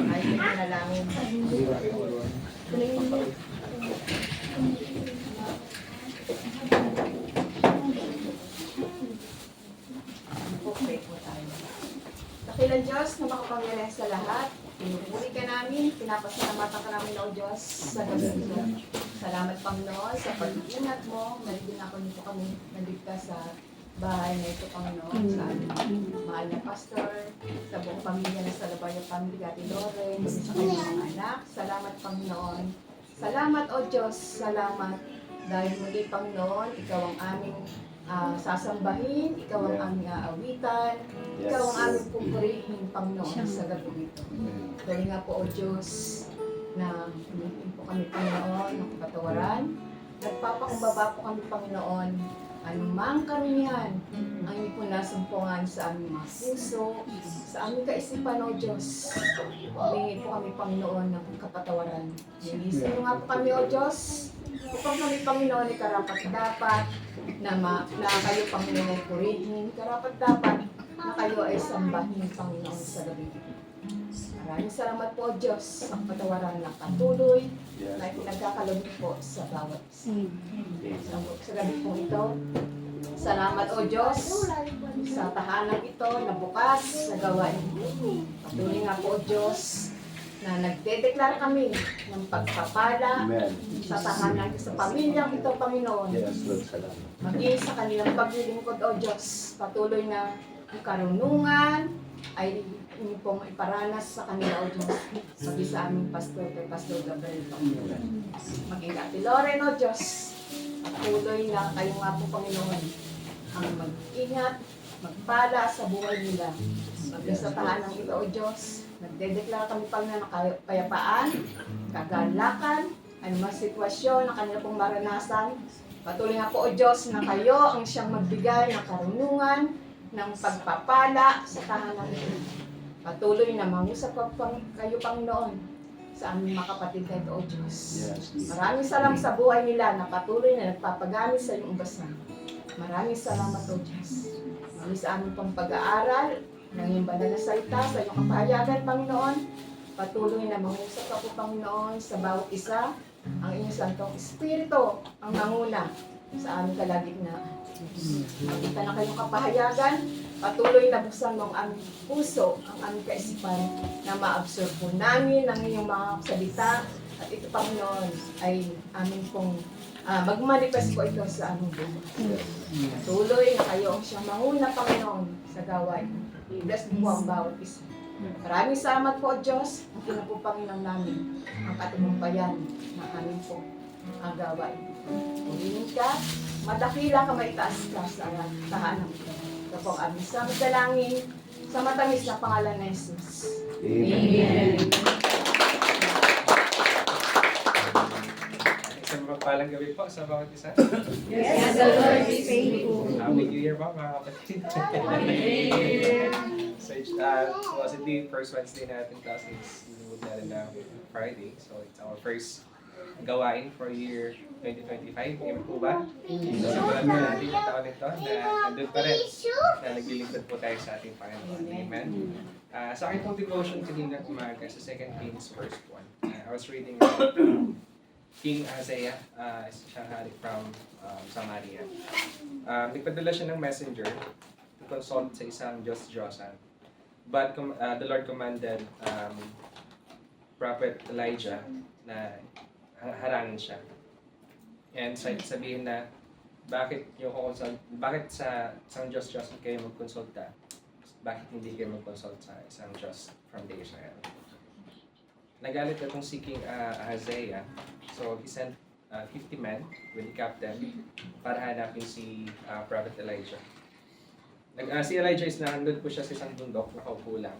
Ay, pinalangin. Okay po tayo. Dakilang Diyos na makapangyarihan sa lahat, pinupuri ka namin, pinapasalamatan ka namin, O Diyos, sa gabi ito. Salamat, Panginoon, sa pag-iingat mo. Naligyan ako nito kami naligtas sa bahay na ito, Panginoon, sa aming mahal na pastor, sa buong pamilya na sa Labayo Family, Ate Loren, sa kanyang mga anak. Salamat, Panginoon. Salamat, O Diyos, salamat. Dahil muli, Panginoon, ikaw ang aming sasambahin, ikaw ang aming aawitan, ikaw ang aming pupurihin, Panginoon, sa gabi ito. Dahil nga po, O Diyos, na humihin po kami, Panginoon, ng kapatawaran. Nagpapakumbaba po kami, Panginoon, anumang karamihan ang inyo po nasumpungan sa aming mga puso, sa aming kaisipan, O Diyos. Humingi po kami, Panginoon, ng kapatawaran. Linisin mo nga po kami, O Diyos, upang kami, Panginoon, ay karapat-dapat na kayo, Panginoon, purihin, karapat-dapat na kayo ay sambahin, Panginoon, sa gabi. Maraming salamat po, O Diyos, sa kapatawaran na patuloy na pinagkakaloob po sa bawat isa. Sa gabi po ito, salamat, O Diyos, sa tahanan ito na bukas sa gawain. Patuloy nga po, O Diyos, na nagdedeklara kami ng pagpapala sa tahanan, sa pamilyang ito, Panginoon. Maging sa kanilang paglilingkod, O Diyos, patuloy na ang karunungan ay inyo pong iparanas sa kanila, O Diyos. Maging sa aming pastor, kay Pastor Gabriel, Panginoon. Maging Ate Loren, O Diyos, patuloy na kayo nga po, Panginoon, ang mag-ingat, magpala sa buhay nila. Maging sa tahanan ito, O Diyos, nagdedeklara kami pang ng kapayapaan, kagalakan, anumang sitwasyon na kanila pong maranasan. Patuloy nga po, O Diyos, na kayo ang siyang magbigay ng karunungan, ng pagpapala sa tahanan nila. Patuloy na mangusap kayo, Panginoon, sa aming mga kapatid na ito, O Diyos. Maraming salamat sa buhay nila na patuloy na nagpapagamit sa iyong ubasan. Maraming salamat, O Diyos. Maraming sa aming pang pag-aaral, ng iyong banal na salita, sa iyong kapahayagan, Panginoon. Patuloy na mangusap ka po, Panginoon, sa bawat isa. Ang inyong Santong Espiritu ang manguna sa aming kalagitnaan. Makita na kayong kapahayagan, patuloy na buksan mo ang aming puso, ang aming kaisipan, na ma-absorb po namin ang iyong mga salita. At ito, Panginoon, ay amin pong magmanifest po ito sa aming buhay. Patuloy na kayo ang siyang manguna, Panginoon, sa gawain. I-bless mo ang bawat isa. Maraming salamat po, Diyos, ang kinapupanginoon namin, ang katimumpayan na amin po ang gawain. Pumilin ka, madakila ka, maitaas ka sa tahanan. Ito po ang aming samad dalangin sa matamis na pangalan ni Jesus. Amen. Isang mapagpalang gabi po sa bawat isa. Yes, the Lord is faithful. Happy New Year po, mga kapatid. So, as the first Wednesday natin classes, sinunod natin na Friday. So, it's our first gawain for year 2025. Amen po ba? So, sabalan po natin yung taon nito na nandun pa rin na naglilingkod po tayo sa ating Panginoon. Amen. Sa aking pong devotion kanina umaga sa 2 Kings verse 1. I was reading King Isaiah, siyang hari from Samaria. Nagpadala siya ng messenger to consult sa isang Diyos-Diyosan. But the Lord commanded Prophet Elijah na harangin siya. And sabihin na, bakit sa isang Diyos-Diyosan kayo magkonsulta? Bakit hindi kayo mag-consult sa isang Diyos from the Israel? Nagalit itong si King Isaiah. So he sent 50 men with the captain para hanapin si Prophet Elijah. Si Elijah is nandun po siya sa isang bundok, nakaupo lang.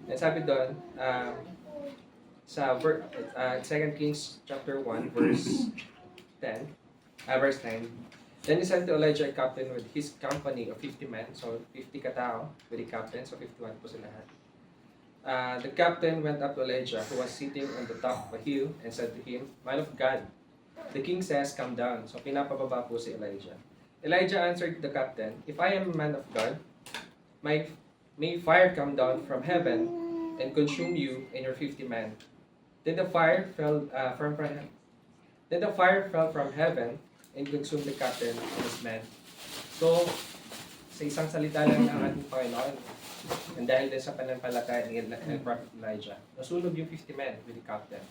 And sabi doon, sa 2 Kings chapter 1 verse 10, verse 9, then he sent to Elijah a captain with his company of 50 men, so 50 katao with the captain, so 51 po sila lahat. The captain went up to Elijah, who was sitting on the top of a hill, and said to him, "Man of God, the king says, come down." So pinapababa po si Elijah. Elijah answered the captain, "If I am a man of God, may fire come down from heaven and consume you and your 50 men. Then the fire fell from heaven and consumed the captain and his men. So, sa isang salita lang ng ating Panginoon, and dahil din sa pananampalataya ni Prophet Elijah, nasunog yung 50 men with the captain.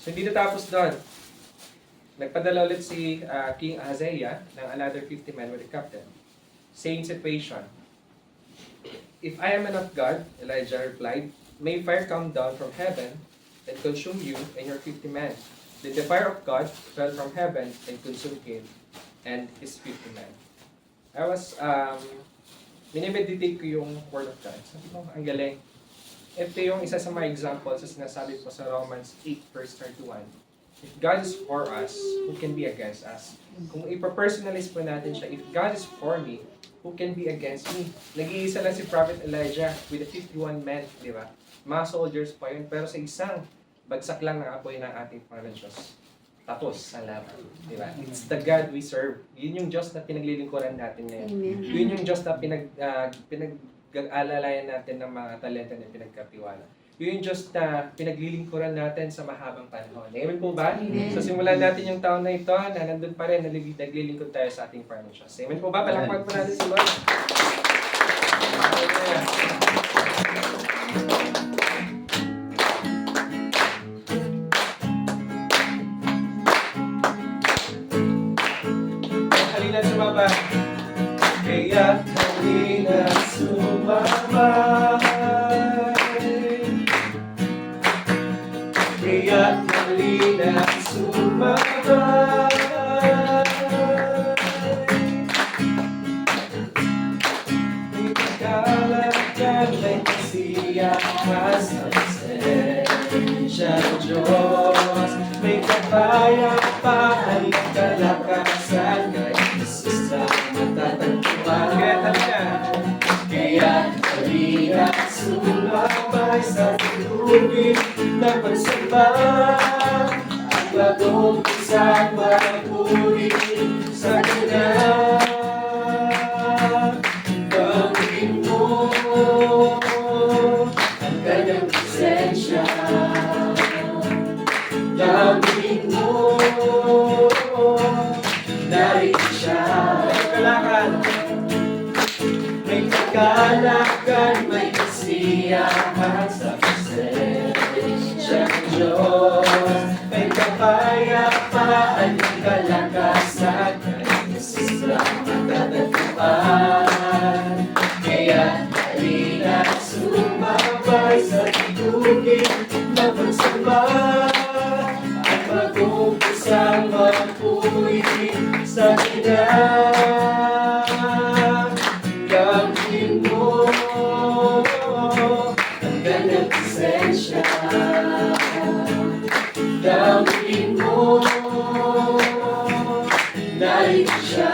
So, hindi natapos doon. Nagpadala ulit si King Ahaziah ng another 50 men with the captain. Same situation. If I am not God, Elijah replied, may fire come down from heaven and consume you and your 50 men. Then the fire of God fell from heaven and consumed him and his 50 men. I was, minimeditate ko yung word of God. Sabi ko, ang galing. Ito yung isa sa mga examples sa sinasabi po sa Romans 8 verse 31. If God is for us, who can be against us? Kung ipa-personalize po natin siya, if God is for me, who can be against me? Nag-iisa lang si Prophet Elijah with the 51 men, di ba? Mga soldiers pa yun, pero sa isang bagsak lang ng apoy ng ating Panginoon Diyos. Tapos ang laban, di ba? It's the God we serve. Yun yung Diyos na pinaglilingkuran natin ngayon. Amen. Yun yung Diyos na pinag-alalayan natin ng mga talento na pinagkatiwala. Yun yung Diyos na pinaglilingkuran natin sa mahabang panahon. Amen po ba? Amen. So simulan natin yung taon na ito na nandun pa rin, naglilingkod tayo sa ating Panginoon Diyos. Amen po ba? Palakpak po natin si Lord. Halina sumaba. Kaya halina sumaba. Kaya halina sumaba. May pagkalagyan, may kasiyahan sa presensya ng Diyos. May kapayapaan, may kalakasan, kay Jesus na matatagpuan. Kaya halina. Kaya halina sumabay sa tubig na pagsamba at bagong isang magpuli sa Kanya. Gawin mo ang Kanyang presensya. Gawin mo narito siya. May kagalakan, may kasiyahan sa presensya ng Diyos. May kapayapaan, may kalakasan, kay Jesus lang matatagpuan. Kaya halina sumabay sa tugig na pagsamba at mag-umpisang magpuri sa Kanya. Gawin mo ang Kanyang presensya. Gawin mo narito siya.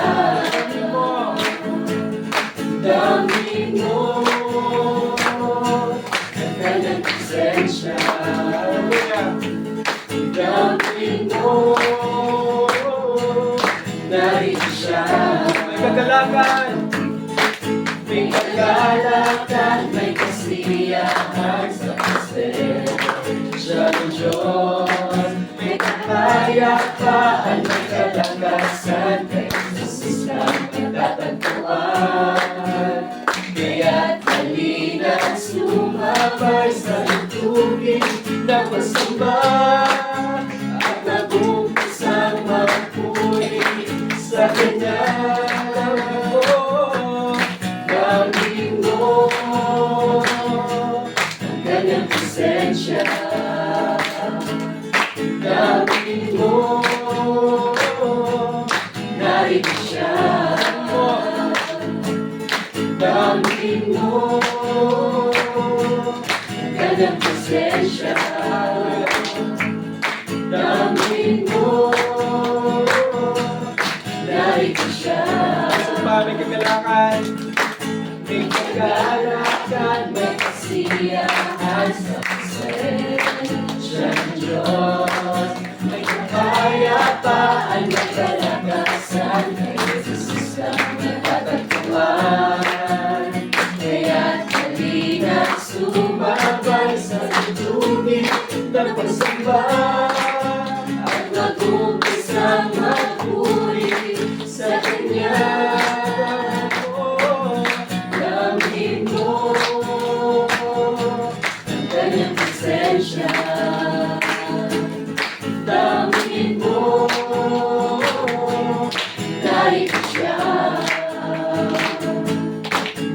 Gawin mo ang Kanyang presensya. Gawin mo narito siya. May kagalakan. May kagalakan, may kasiyahan sa presensya ng Diyos. May kapayapaan, may kalakasan, kay Jesus lang matatagpuan. Kaya't halina sumabay sa tugig na pagsamba at nag-umpisang magpuri sa Kanya. Gawin mo ang Kanyang presensya. Gawin mo narito siya. Gawin mo ang Kanyang presensya. Gawin mo narito siya. May kagalakan. May kagalakan, may kasiyahan sa presensya ng Diyos. May kapayapaan, may kalakasan, kay Jesus lang matatagpuan. Kaya't halina sumabay pagsamba at mag-umpisang magpuri sa Kanya. Damhin mo ang Kanyang presensya. Damhin mo dahil siya.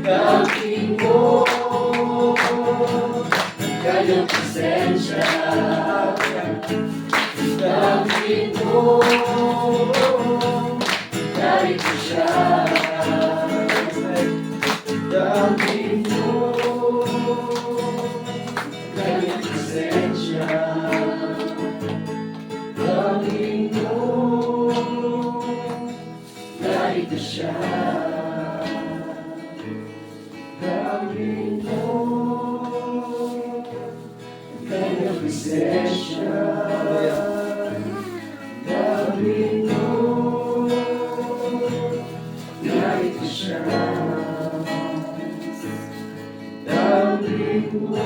Damhin mo ang Kanyang presensya. Damhin mo dahil siya. Damhin mo ang Kanyang presensya. Damhin mo dahil siya. Damhin mo ang Kanyang presensya. Damhin mo dahil siya. Damhin mo.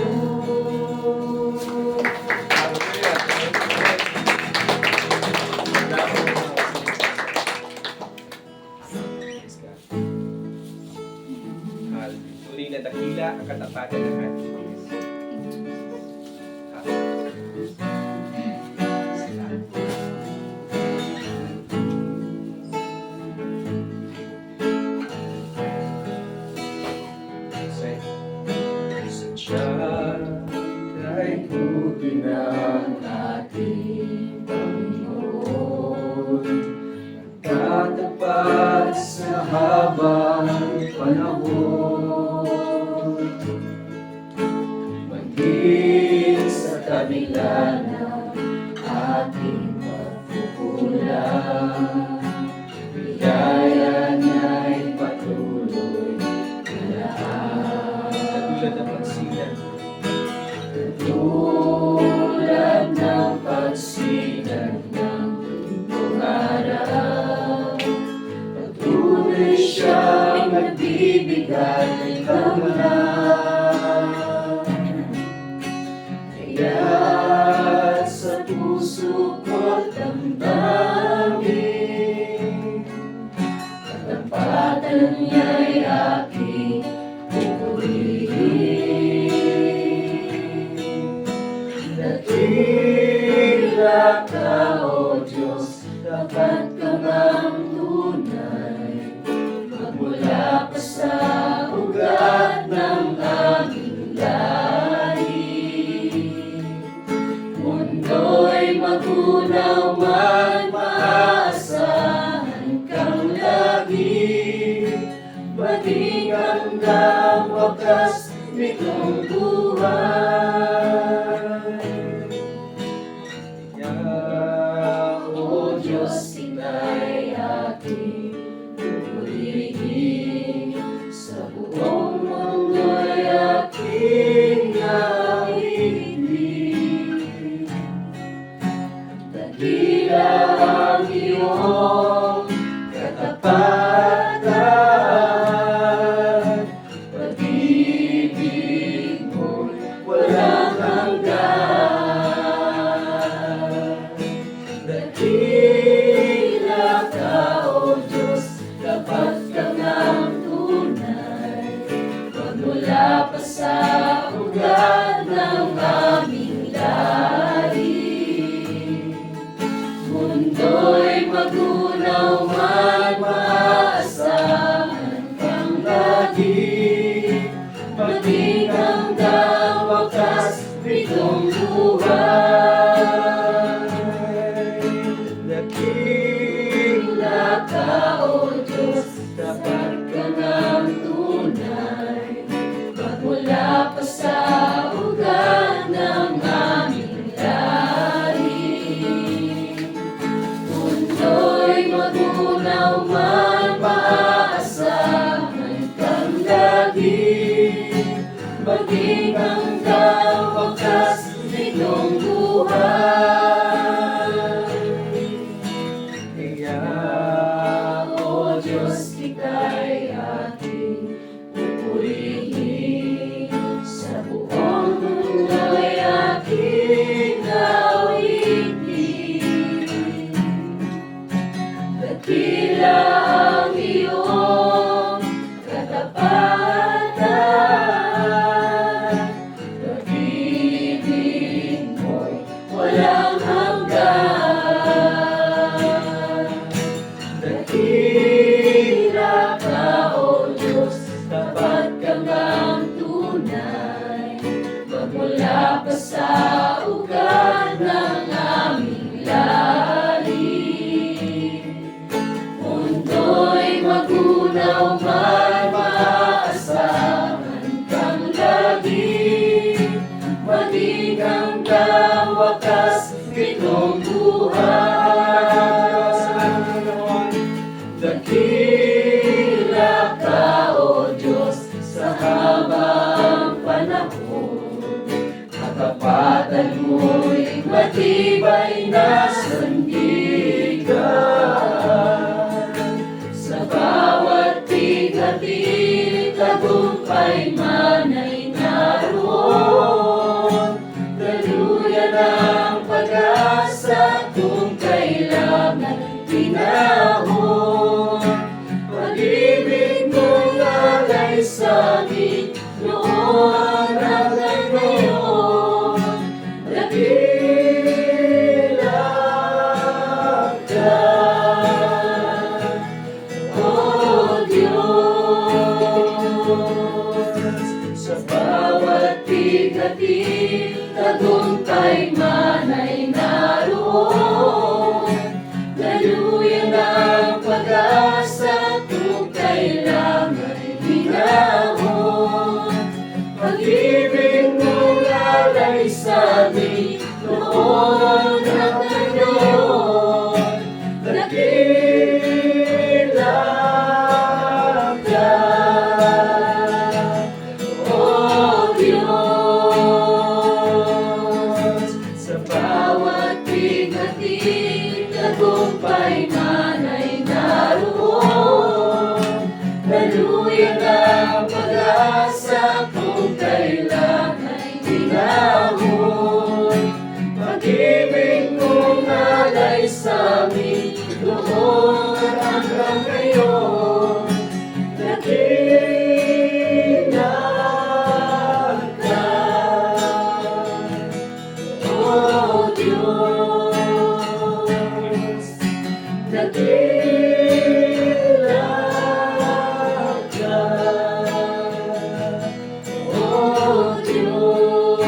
Tuloy na dakila ang katapatan ng ating Diyos. Siya ay buti ng ating Panginoon, tatapat sa habang panahon. Maging sa kabila ng ating pagkukulang, biyaya niya'y patuloy na Tulad ng pagsilan, tulad ng pagsikat ng tuwing araw, patuloy siyang nagbibigay ng kamay. Kaya sa puso ko't damdamin, katapatan niya'y aking dakila ka, O Diyos, dapat ka bang tunay, magmula pa sa ugat ng aming lahi. Mundo'y magunaw man, maaasahan kang lagi, maging hanggang wakas nitong buhay. O Diyos, ika'y aking pupurihin, sa buong mundo'y aking naiibig. Dakila ang iyong katapatan, pag-ibig mo'y walang hanggan. Dakila ka, O Diyos, dapat ka ng tunay, magmula pa sa ugat ng aming lahi. Mundo'y magunaw man, maaasahan kang lagi, maging hanggang wakas nitong buhay. Dakila ka, O Diyos, dapat ka ng tunay, magmula pa sa ugat ng aming lahi. Mundo'y magunaw man, maaasahan kang lagi, maging hanggang wakas nitong buhay. Kaya, O Diyos, ika'y aking pupurihin, sa buong mundo'y aking magunaw man maaasahan kang lagi, maging hanggang wakas nitong buhay. Dakila ka, O Diyos, sa habang panahon. Katapatan mo'y matibay na sandigan. Sa bawat bigat-i tagumpay man ay naroon. Daluyan ang pag-asa kung kailangan pinahon. Pag-ibig mong alay sa amin noon hanggang ngayon. Dakila ka, O Diyos. Sa bawat bigat-i tagumpay man ay naroon. Daluyan ang pag-asa kung kailangan hinahon. Pag-ibig mong alay sa amin noon hanggang ngayon. Dakila ka, O Diyos. Sa bawat bigat-i tagumpay man ay naroon. Daluyan ang pag-asa kung kailangan hinahon. Pag-ibig mong alay sa amin noon hanggang ngayon. Dakila ka, O Diyos. Dakila ka, O Diyos.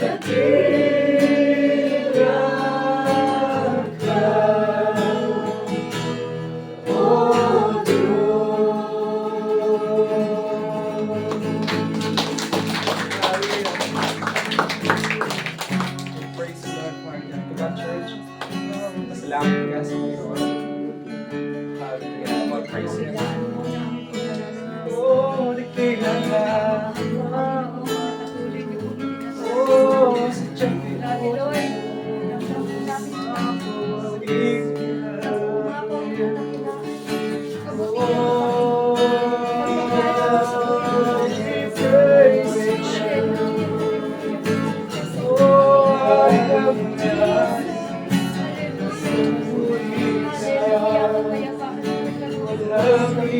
Dakila ka, O Praise the Lord for the church. Pasalamat ka sa Panginoon. Hallelujah. Praise Him. Oh, dakila ka. Oh,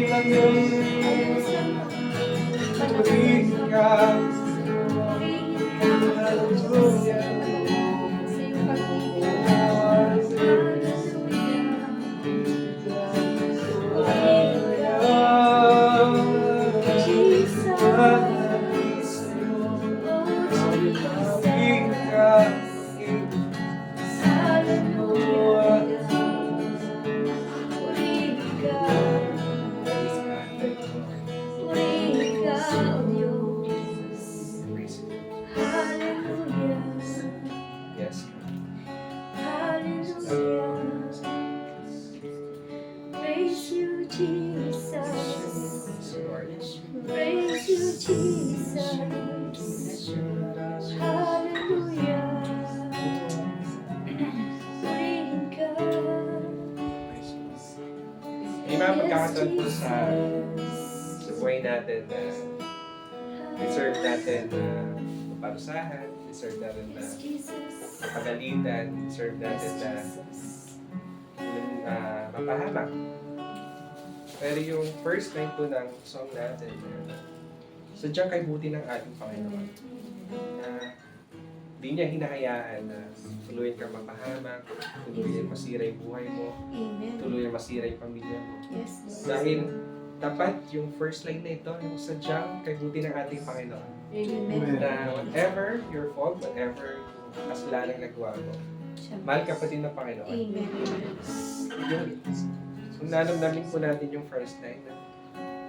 sa Diyos. Yes. Praise you, Jesus. Praise you, Jesus. Hallelujah. Purihin ka. May mga pagkakataon po sa buhay natin na deserve natin na parusahan, deserve natin na pagalitan, deserve natin na mapahamak. Pero yung first line po ng song natin, sadyang kay buti ng ating Panginoon. Di niya hinahayaan na tuluyan kang mapahamak, tuluyan masira yung buhay mo, Amen. tuluyan masira yung pamilya mo. Yes, Lord. Dahil tapat yung first line na ito, yung sadyang kay buti ng ating Panginoon. Amen. Na whatever your fault, whatever yung kasalanan nagawa mo, mahal ka pa din ng Panginoon. Amen. Yung Kung naramdamin po natin yung first line na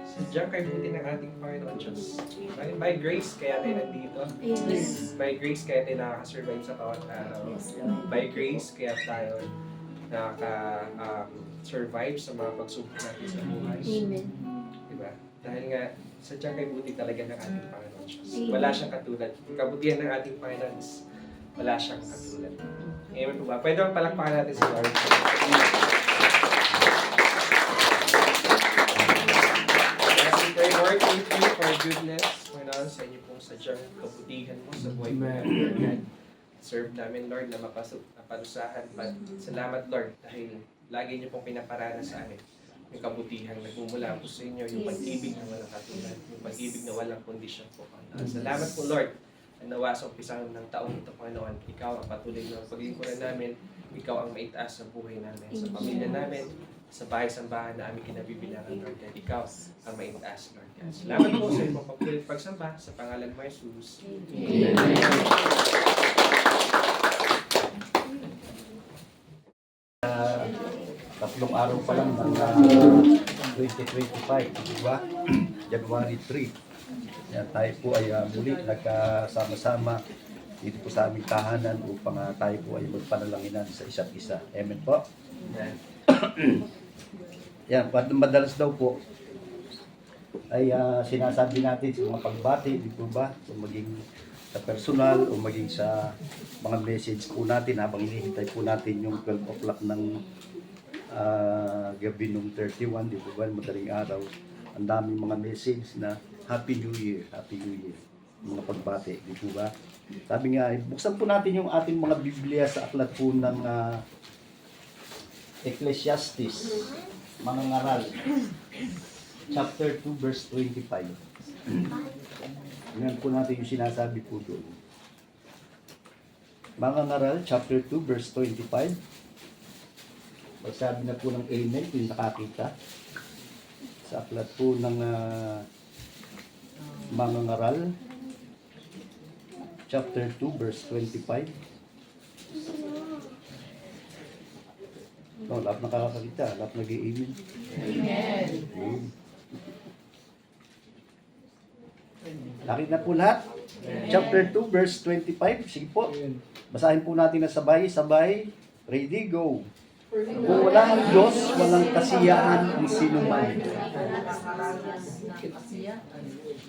sadyang kay buti ng ating Panginoon Diyos. By grace, kaya tayo nandito. Amen. By grace, kaya tayo nakaka-survive sa bawat araw. Yes, Lord. By grace, kaya tayo nakaka-survive sa mga pagsubok natin sa buhay. Amen. Diba? Dahil nga, sadyang kay buti talaga ng ating Panginoon Diyos. Amen. Wala siyang katulad. Yung kabutihan ng ating Panginoon is wala siyang katulad. Amen po ba? Pwede bang palakpakan natin si Lord? Yes, we pray, Lord, thank you for your goodness, Panginoon, sa inyo pong sadyang kabutihan mo sa buhay mo namin. Serve namin, Lord, na maparusahan. Salamat, Lord, dahil lagi niyo pong pinaparana sa amin yung kabutihan nagmumula po sa inyo, yung pag-ibig na walang katulad, yung pag-ibig na walang kondisyon po, Panginoon. Salamat po, Lord, na nawa sa umpisang ng taong ito, Panginoon. Ikaw ang patuloy na paglingkuran namin, ikaw ang maitaas sa buhay namin, sa pamilya namin, sa bahay-sambahan na aming kinabibilangan, Lord, at ikaw ang maitaas, Lord. Salamat po sa iyong pagpulit pagsamba sa pangalan mo, Jesus. Amen. Tatlong araw pa lang ng 2025, di ba? January 3. Yan, tayo po ay muli nagkasama-sama dito po sa aming tahanan upang tayo po ay magpanalanginan sa isa't isa. Amen po. Yan, madalas daw po ay sinasabi natin sa mga pagbati, di po ba? So, maging sa personal o maging sa mga message po natin habang hinihintay po natin yung 12 o'clock ng gabi nung 31, di ba, madaling araw, ang daming mga message na Happy New Year, Happy New Year, mga pagbati, di ba? Sabi nga, buksan po natin yung ating mga Biblia sa aklat po ng Ecclesiastes, mga ngaral, chapter 2, verse 25. Tingnan po natin yung sinasabi po doon. Mga ngaral, chapter 2, verse 25. Pagsabi na po ng amen, kung nakakita. Sa aklat po ng mga ngaral, chapter 2, verse 25. No, lahat nakakakita, lahat nag-i-amen. Amen. Nakita po lahat? Chapter 2, verse 25. Sige po. Basahin po natin na sabay. Ready, go. Kung wala ang Diyos, walang kasiyahan ang sinuman.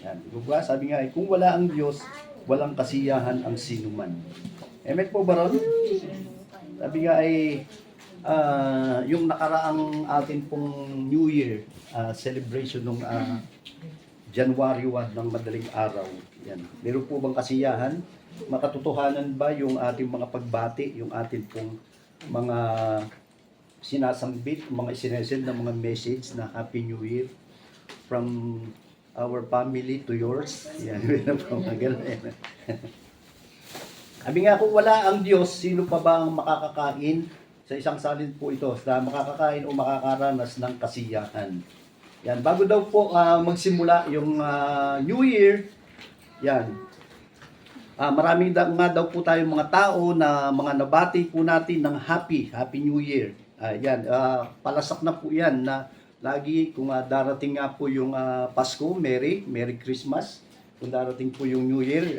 Yan, diba? Sabi nga, kung wala ang Diyos, walang kasiyahan ang sinuman. Amen po ba ron? Sabi nga yung nakaraang atin pong New Year celebration nung January 1 ng madaling araw. Yan. Meron po bang kasiyahan? Makatotohanan ba yung ating mga pagbati, yung ating pong mga sinasambit, mga isinesend na mga message na Happy New Year from our family to yours? Yan. Meron po mga ganun. Sabi nga, kung wala ang Diyos, sino pa ba ang makakakain? Sa isang salin po ito, na makakakain o makakaranas ng kasiyahan. Yan, bago daw po magsimula yung New Year, yan, maraming nga daw po tayong mga tao na mga nabati po natin ng Happy New Year. Yan, palasak na po yan na lagi kung darating nga po yung Pasko, Merry Christmas. Kung darating po yung New Year,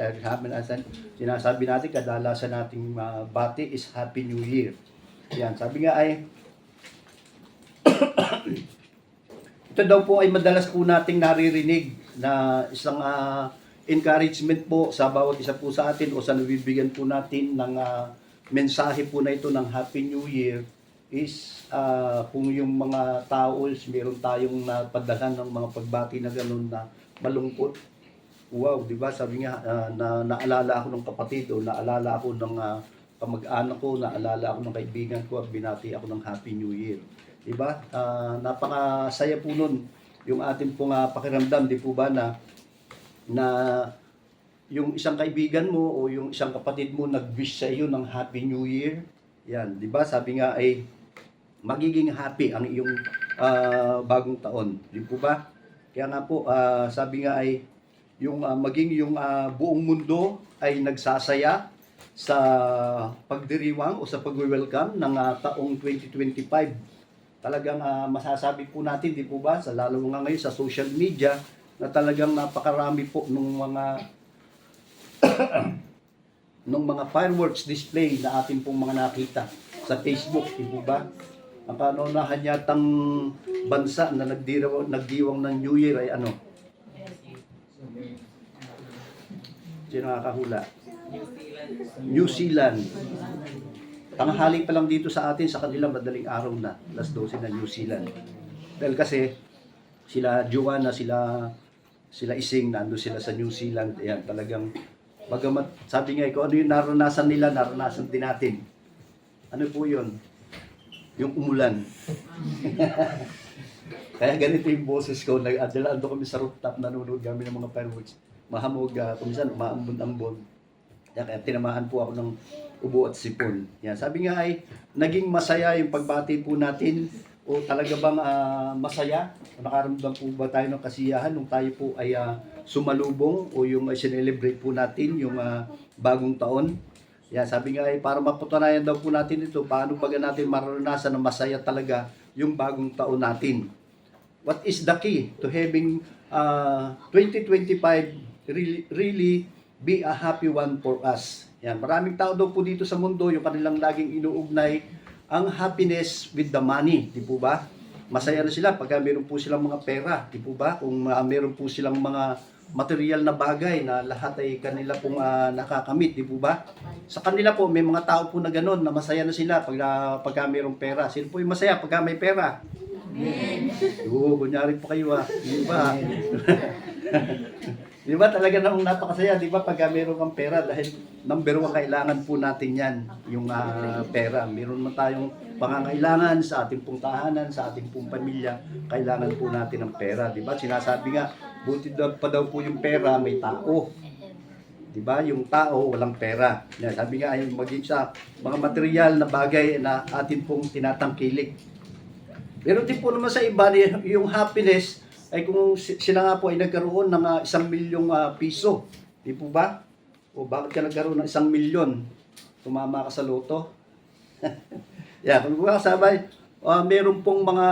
sinasabi natin, kadalasan nating bati is Happy New Year. Yan, sabi nga ay ito daw po ay madalas po nating naririnig na isang encouragement po sa bawat isa po sa atin o sa nabibigyan po natin ng mensahe po na ito ng Happy New Year is kung yung mga tao is meron tayong napadala ng mga pagbati na gano'n na malungkot. Wow, di ba? Sabi nga, naalala ako ng kapatid o naalala ako ng kamag-anak ko, naalala ako ng kaibigan ko at binati ako ng Happy New Year. Diba? Napakasaya po nun yung ating pong pakiramdam, di po ba, na yung isang kaibigan mo o yung isang kapatid mo nag-wish sa iyo ng Happy New Year. Yan, di ba? Sabi nga ay magiging happy ang iyong bagong taon. Di po ba? Kaya nga po, sabi nga ay yung maging yung buong mundo ay nagsasaya sa pagdiriwang o sa pag-welcome ng taong 2025. talagang masasabi po natin, di po ba, sa lalo nga ngayon sa social media, na talagang napakarami po nung mga nung mga fireworks display na ating pong mga nakita sa Facebook, di po ba? Ang kanunahan yatang bansa na nagdiwang ng New Year ay ano? Sino nakakahula? New Zealand. Tanghali pa lang dito sa atin, sa kanila madaling araw na, alas 12 na New Zealand. Dahil kasi sila Joanna, sila Ising, nando sila sa New Zealand. Ayan, talagang bagamat sabi nga kung ano yung naranasan nila, naranasan din natin. Ano po yun? Yung umulan. Kaya ganito yung boses ko. Nag-adalado kami sa rooftop, nanonood kami ng mga fireworks. Mahamog, kumisan umaambon-ambon. Kaya tinamaan po ako ng ubo at sipon. Yan. Sabi nga ay, naging masaya yung pagbati po natin. O talaga bang masaya? O nakaramdam po ba tayo ng kasiyahan nung tayo po ay sumalubong o yung sinelebrate po natin yung bagong taon? Yan, sabi nga ay para mapatunayan daw po natin ito, paano ba natin maranasan na masaya talaga yung bagong taon natin? What is the key to having 2025 really be a happy one for us? Yan, maraming tao daw po dito sa mundo, yung kanilang laging inuugnay ang happiness with the money, di po ba? Masaya na sila pagka meron po silang mga pera, di po ba? Kung meron po silang mga material na bagay na lahat ay kanila pong nakakamit, di po ba? Sa kanila po, may mga tao po na gano'n na masaya na sila pagka merong pera. Sino po yung masaya pagka may pera? Amen. Oo, kunyari po kayo di ba? Di ba talaga namang napakasaya, di ba, pag meron kang pera, dahil number 1 kailangan po natin yan, yung pera. Meron man tayong pangangailangan sa ating pong tahanan, sa ating pong pamilya, kailangan po natin ng pera, di ba? Sinasabi nga, buti pa daw po yung pera, may tao. Di ba? Yung tao, walang pera. Yan, sabi nga, ay maging sa mga material na bagay na atin pong tinatangkilik. Pero din po naman sa iba, yung happiness, ay kung sila nga po ay nagkaroon ng 1 milyong piso, di po ba? O bakit ka nagkaroon ng 1 milyon? Tumama ka sa loto? Yeah, kung ba kasabay, meron pong mga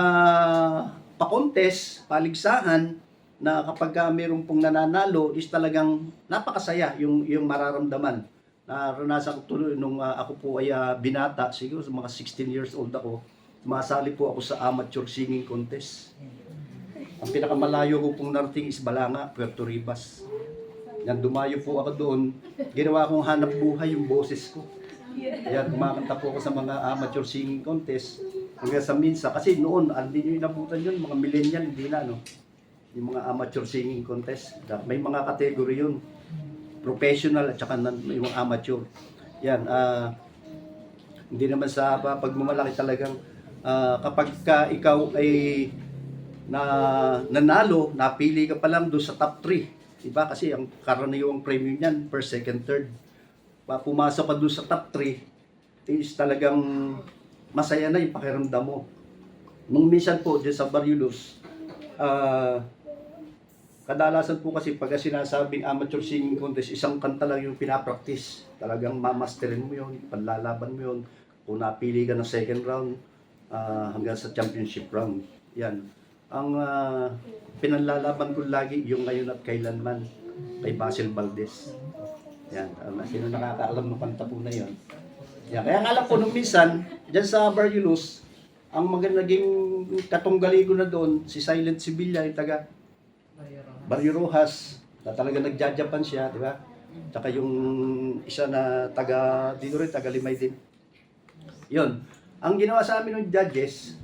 pakontes, paligsahan, na kapag meron pong nananalo, is talagang napakasaya yung mararamdaman. Naranasan ko tuloy nung ako po ay binata, siguro sa mga 16 years old ako, masali po ako sa amateur singing contest. Ang pinakamalayo ko pong narating is Balanga, Puerto Ribas. Yan, dumayo po ako doon. Ginawa kong hanap buhay yung boses ko. Yan, kumakanta po ako sa mga amateur singing contest. Hanggang sa minsa, kasi noon, hindi nyo inabutan yun, mga millennial, hindi na, no? Yung mga amateur singing contest. May mga category yun. Professional at saka yung amateur. Yan, hindi naman sa pagmamalaki talagang kapag ikaw ay nanalo, napili ka pa lang doon sa top 3. Diba? Kasi ang karaniwang premium niyan, first, second, third. Pumasok ka doon sa top 3, is talagang masaya na yung pakiramdam mo. Nung minsan po, dyan sa Barrios, kadalasan po kasi pag sinasabing amateur singing contest, isang kanta lang yung pinapractice. Talagang mamasterin mo yun, panlalaban mo yun. Kung napili ka ng second round, hanggang sa championship round. Yan. Ang pinanlalaban ko lagi yung Ngayon at Kailanman kay Basil Valdez. Yan, sino nakakaalam ng kanta po na yun. Yan, kaya alam ko nung minsan, dyan sa Barrios, ang naging katunggali ko na doon, si Silent Sibilla, yung taga Barrio Rojas, na talaga nagja-Japan siya, di ba? Tsaka yung isa na taga, dito rin, taga Limay din. Yun, ang ginawa sa amin ng judges,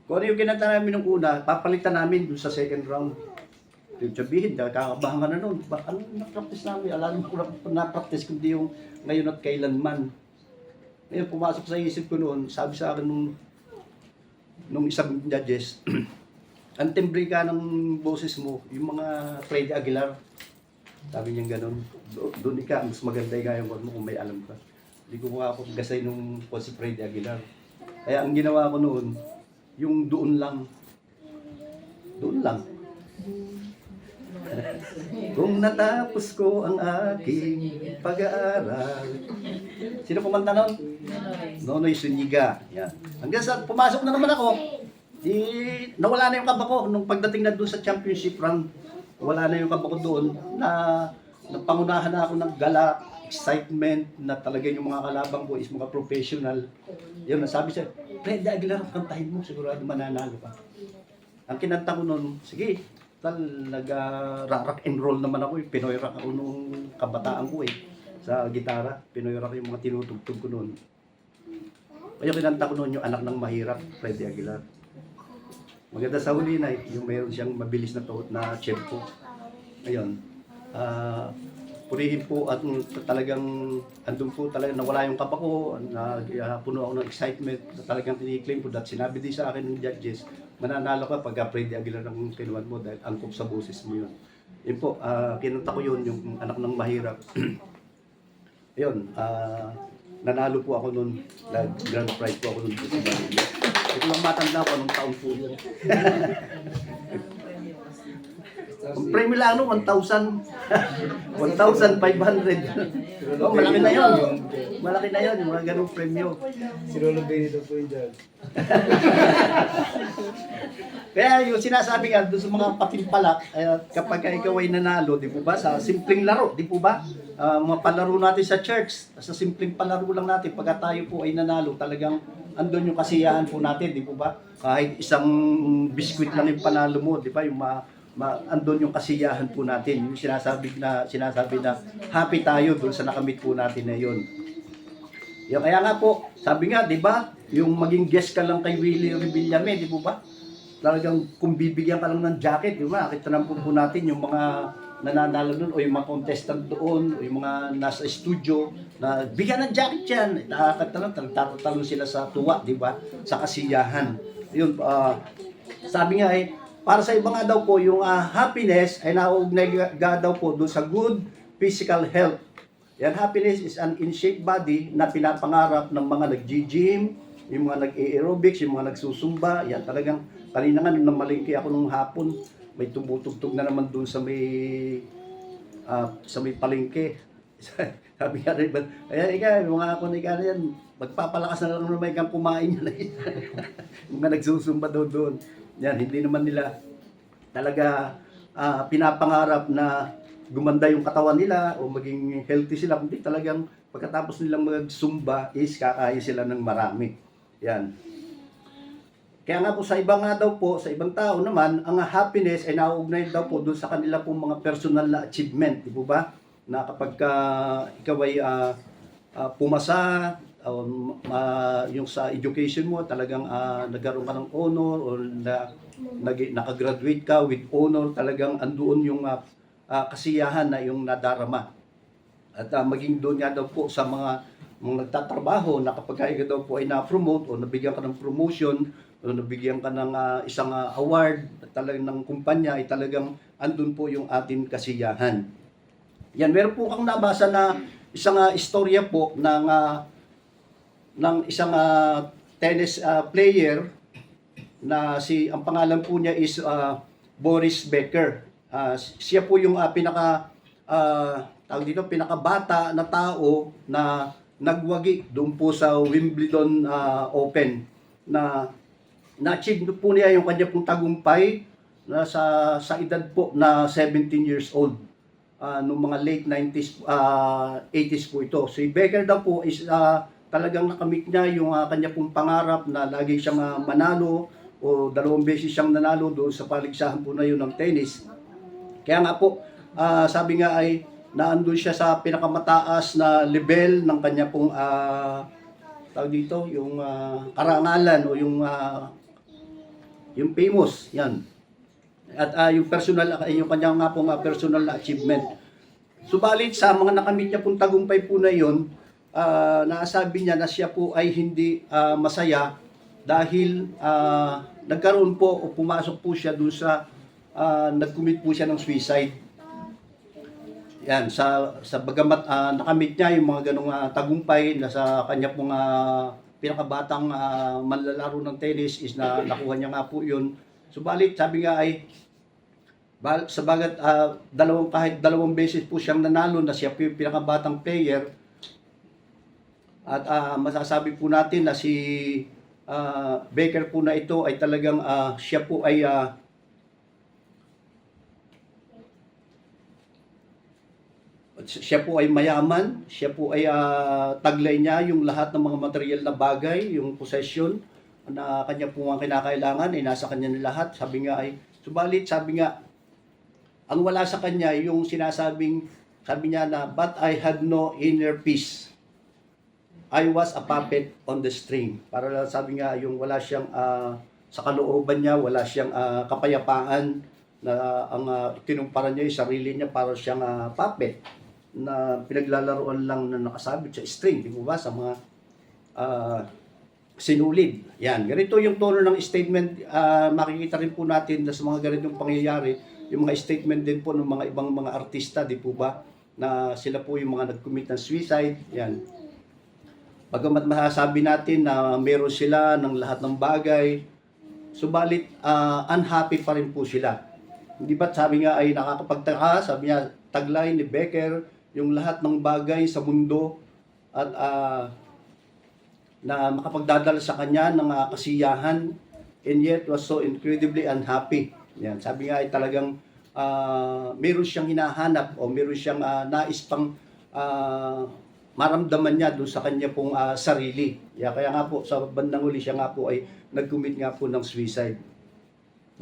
kung ano yung kinanta namin nung una, papalitan namin dun sa second round. Yung sabihin, kakabahan ka na nun. Ano na-practice namin? Alam mo kung na-practice kundi yung Ngayon at Kailanman. Ngayon, pumasok sa isip ko noon, sabi sa akin nung isang judges, ang timbre ka ng boses mo, yung mga Freddy Aguilar. Sabi niya gano'n, doon ka, mas maganda yung gayang mo kung may alam ka. Hindi ko ako gasay nung po si Freddy Aguilar. Kaya ang ginawa ko noon, yung doon lang. Doon lang. Kung natapos ko ang aking pag-aaral, Sino kumanta nun? Nonoy Zuniga. Yan. Hanggang sa pumasok na naman ako, nawala na yung kaba ko nung pagdating na doon sa championship round. Wala na yung kaba ko doon na napangunahan na ako ng gala, excitement na talaga yung mga kalabang ko is mga professional. Yun, nasabi siya, Fred Aguilar, kantahin mo, sigurado mananalo ka. Ang kinanta ko noon, sige, nag-rock and roll naman ako, Pinoy rock ako nung kabataan ko sa gitara. Pinoy rock yung mga tinutugtog ko noon. Kaya kinanta ko noon yung Anak ng Mahirap, Freddy Aguilar. Maganda sa huli na yung mayroon siyang mabilis na tempo. Ayun. Purihin po at talagang andun po talagang nawala yung kaba ko, puno ako ng excitement na talagang tiniklaim ko. At sinabi din sa akin ng judges, mananalo ka pagka Freddy Aguilar ng kinuwan mo dahil angkop sa boses mo yun. Yun po, kinanta ko yun, yung Anak ng Mahirap. Ayun, nanalo po ako noon, nag-grand prize po ako noon sa Manila. Ito lang matanda ko anong taon po yun. Ang premyo lang 1,000. 1,500. Oh, malaki na yun. Malaki na yun, yung mga ganong premyo. Si Lolo Benito po yung judge. Kaya yung sinasabi nga doon sa mga patimpalak, kapag ikaw ay nanalo, di po ba, sa simpleng laro, di po ba? Mga palaro natin sa church, sa simpleng palaro lang natin, pagka tayo po ay nanalo, talagang andun yung kasiyahan po natin, di po ba? Kahit isang biskwit lang yung panalo mo, di ba? Yung andun yung kasiyahan po natin, yung sinasabi na happy tayo doon sa nakamit po natin na yun. Kaya nga po, sabi nga, di ba, yung maging guest ka lang kay Willie Revillame, di po ba? Talagang kung bibigyan ka lang ng jacket, di ba? Kita naman po natin yung mga nananalo doon o yung mga contestant doon o yung mga nasa studio na bigyan ng jacket yan. Nakakatalang sila sa tuwa, di ba? Sa kasiyahan. Yun, sabi nga para sa iba nga daw po, yung happiness ay nauugnay daw po doon sa good physical health. Yan, happiness is an in-shape body na pinapangarap ng mga nag-gym, yung mga nag-aerobics, yung mga nagsusumba. Yan, talagang kanina nga nung namalingki ako nung hapon, may tumutugtog na naman doon sa may palengke. Sabi nga rin, ikaw, yung mga kunika na yan, magpapalakas na lang naman kang kumain yan. Yung mga nagsusumba doon. Yan, hindi naman nila talaga pinapangarap na gumanda yung katawan nila o maging healthy sila. Kundi talagang pagkatapos nilang magsumba is kakain sila ng marami. Yan. Kaya nga po sa iba nga daw po, sa ibang tao naman, ang happiness ay nauugnay daw po doon sa kanila pong mga personal na achievement. Di po ba? Na kapag ikaw ay pumasa, yung sa education mo, talagang nagkaroon ka ng honor o nakagraduate ka with honor, talagang andoon yung kasiyahan na yung nadarama. At maging doon nga daw po sa mga nagtatrabaho na kapag ikaw daw po ay na-promote o nabigyan ka ng promotion o nabigyan ka ng isang award talagang ng kumpanya, ay talagang andun po yung ating kasiyahan. Yan, meron po kang nabasa na isang istorya po ng isang tennis player na ang pangalan po niya is Boris Becker. Siya po yung pinakabata na tao na nagwagi doon po sa Wimbledon Open na na-achieve po niya yung kanya pong tagumpay na sa edad po na 17 years old. Noong mga late 90s, 80s po ito. Si Becker daw po is talagang nakamit niya yung kanya pong pangarap na lagi siyang manalo o 2 beses siyang nanalo doon sa paligsahan po na yun ng tennis. Kaya nga po, sabi nga ay naandun siya sa pinakamataas na level ng kanya pong tawag dito, yung karangalan o yung famous, yan. At yung kanya nga pong personal na achievement. Subalit sa mga nakamit niya pong tagumpay po na yun, nasabi niya na siya po ay hindi masaya dahil nagkaroon po o pumasok po siya doon sa nag-commit po siya ng suicide. Yan, sa bagamat nakamit niya yung mga ganong tagumpay na sa kanya pong pinakabatang manlalaro ng tennis is na nakuha niya nga po yun. Subalit sabi nga ay sabagat kahit 2 beses po siyang nanalo na siya po yung pinakabatang player, At masasabi po natin na si Baker po na ito ay talagang siya po ay mayaman, siya po ay taglay niya yung lahat ng mga material na bagay, yung possession na kanya po ang kinakailangan ay nasa kanya na lahat. Sabi nga, ang wala sa kanya yung sabi niya na, but I had no inner peace. I was a puppet on the string. Para sabi nga, yung wala siyang, sa kalooban niya, wala siyang kapayapaan, na ang kinumpara niya yung sarili niya para siyang puppet na pinaglalaroan lang na nakasabit sa string, di ba, sa mga sinulid. Yan, ganito yung tono ng statement. Makikita rin po natin na sa mga ganitong pangyayari, yung mga statement din po ng mga ibang mga artista, di po ba, na sila po yung mga nag-commit ng suicide. Yan. Bagamat masasabi natin na meron sila ng lahat ng bagay, subalit unhappy pa rin po sila. Hindi ba't sabi nga ay nakakapagtaka, sabi niya, taglay ni Becker, yung lahat ng bagay sa mundo at na makapagdadala sa kanya ng kasiyahan, and yet was so incredibly unhappy. Yan, sabi nga ay talagang meron siyang hinahanap o meron siyang nais pang maramdaman niya doon sa kanya pong sarili. Kaya nga po sa bandang huli siya nga po ay nag-commit nga po ng suicide.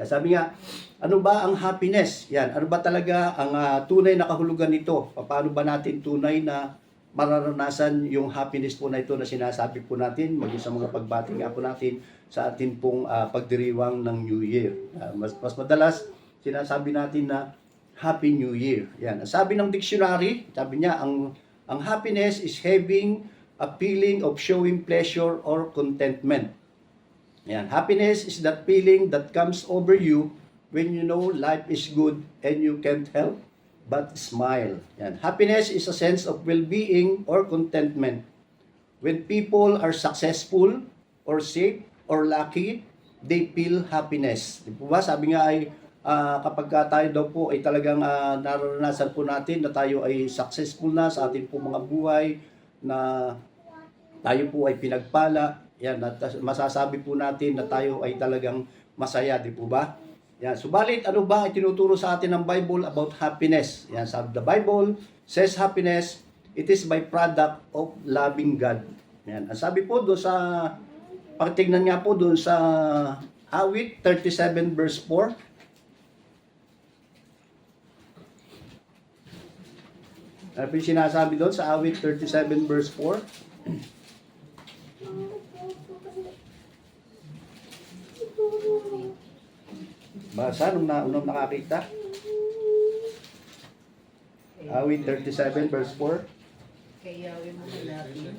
Sabi nga, ano ba ang happiness? Yan, ano ba talaga ang tunay na kahulugan nito? Paano ba natin tunay na mararanasan yung happiness po na ito na sinasabi po natin, maging sa mga pagbati nga po natin sa atin pong pagdiriwang ng New Year. Mas madalas, sinasabi natin na Happy New Year. Yan. Sabi ng dictionary, sabi niya, ang happiness is having a feeling of showing pleasure or contentment. Yan. Happiness is that feeling that comes over you when you know life is good and you can't help but smile. Yan. Happiness is a sense of well-being or contentment. When people are successful or safe or lucky, they feel happiness. Di po ba? Sabi nga ay kapag tayo daw po ay talagang nararanasan po natin na tayo ay successful na sa ating po mga buhay, na tayo po ay pinagpala, yan, at masasabi po natin na tayo ay talagang masaya, di po ba? Yan, subalit ano ba ay tinuturo sa atin ng Bible about happiness? Yan, sabi the Bible says happiness, it is by product of loving God. Yan, ang sabi po doon sa, pakitignan nga po doon sa Awit 37 verse 4, ano po yung sinasabi doon sa Awit 37 verse 4? Basa nung nakakita. Awit 37 verse 4. Kaya mo hanapin.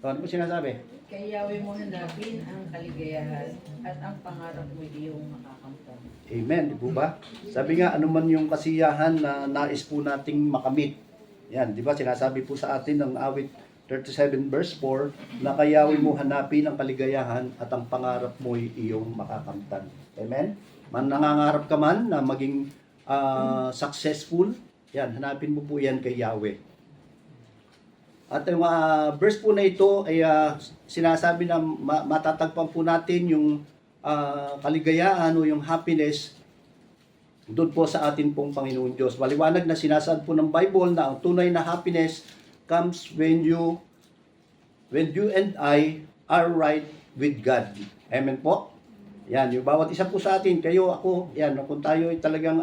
Ano po sinasabi? Kaya mo hanapin ang kaligayahan at ang pangarap mo iyong makakamtan. Amen, di po ba? Sabi nga, ano man yung kasiyahan na nais po nating makamit. Yan, di ba? Sinasabi po sa atin ng Awit 37 verse 4 na kayawi mo hanapin ang kaligayahan at ang pangarap mo iyong makakamtan. Amen? Nangangarap ka man na maging successful, yan, hanapin mo po yan kay Yahweh. At yung verse po na ito ay sinasabi na matatagpan po natin yung kaligayahan o yung happiness doon po sa atin pong Panginoon Diyos. Maliwanag na sinasabi po ng Bible na ang tunay na happiness comes when you and I are right with God. Amen po? Yan, yung bawat isa po sa atin, kayo, ako, yan, kung tayo ay talagang